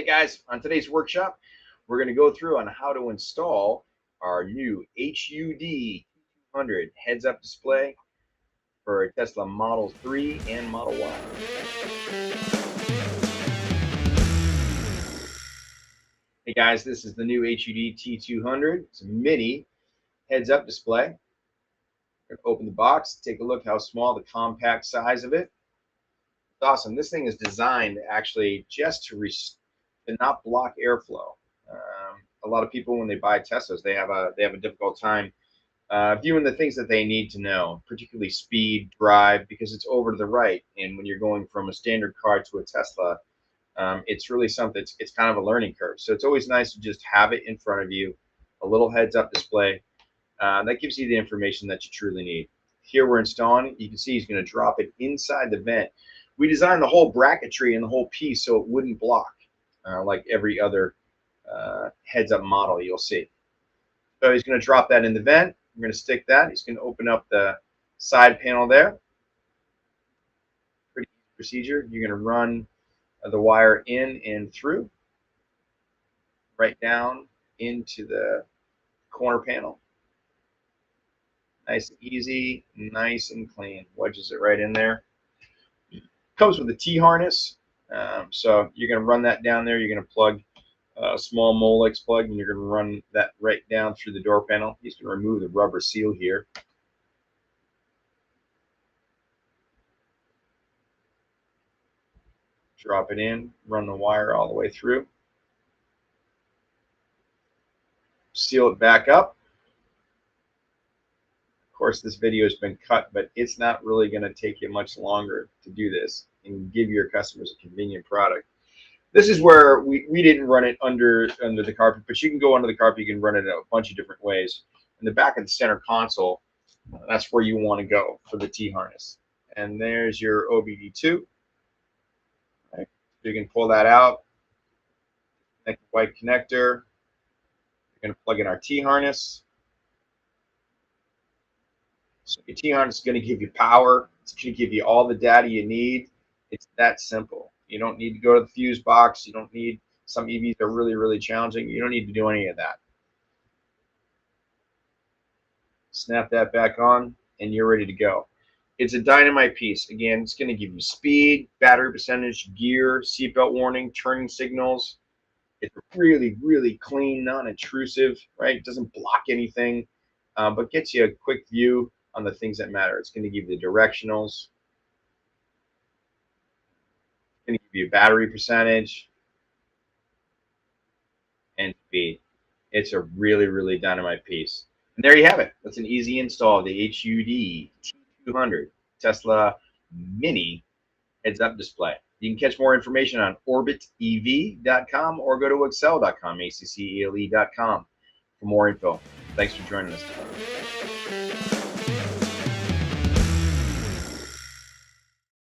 Hey guys, on today's workshop, we're going to go through on how to install our new HUD T200 heads-up display for Tesla Model 3 and Model Y. Hey guys, this is the new HUD T200. It's a mini heads-up display. We're going to open the box, take a look how small, the compact size of it. It's awesome. This thing is designed actually just to not block airflow. A lot of people, when they buy Teslas, they have a difficult time viewing the things that they need to know, particularly speed, drive, because it's over to the right. And when you're going from a standard car to a Tesla, it's really something. It's kind of a learning curve. So it's always nice to just have it in front of you, a little heads-up display that gives you the information that you truly need. Here we're installing it. You can see he's going to drop it inside the vent. We designed the whole bracketry and the whole piece so it wouldn't block like every other heads-up model you'll see. So he's going to drop that in the vent. We're going to stick that. He's going to open up the side panel there. Pretty easy procedure. You're going to run the wire in and through, right down into the corner panel. Nice and easy, nice and clean. Wedges it right in there. Comes with a T-harness. So you're going to run that down there. You're going to plug a small Molex plug, and you're going to run that right down through the door panel. He's going to remove the rubber seal here. Drop it in, run the wire all the way through. Seal it back up. Of course, this video has been cut, but it's not really going to take you much longer to do this and give your customers a convenient product. This is where we didn't run it under the carpet, but you can go under the carpet. You can run it a bunch of different ways. In the back of the center console, that's where you want to go for the T-harness. And there's your OBD2. Right. You can pull that out. Connect the white connector. You're going to plug in our T-harness. So your T-harness is going to give you power. It's going to give you all the data you need. It's that simple. You don't need to go to the fuse box. You don't need, some EVs are really, really challenging. You don't need to do any of that. Snap that back on, and you're ready to go. It's a dynamite piece. Again, it's going to give you speed, battery percentage, gear, seatbelt warning, turning signals. It's really, really clean, non-intrusive, right? It doesn't block anything, but gets you a quick view on the things that matter. It's going to give you the directionals. It's going to give you battery percentage and speed. It's a really, really dynamite piece. And there you have it. That's an easy install of the HUD T200 Tesla Mini heads-up display. You can catch more information on orbitev.com or go to accele.com, ACCELE.com for more info. Thanks for joining us today.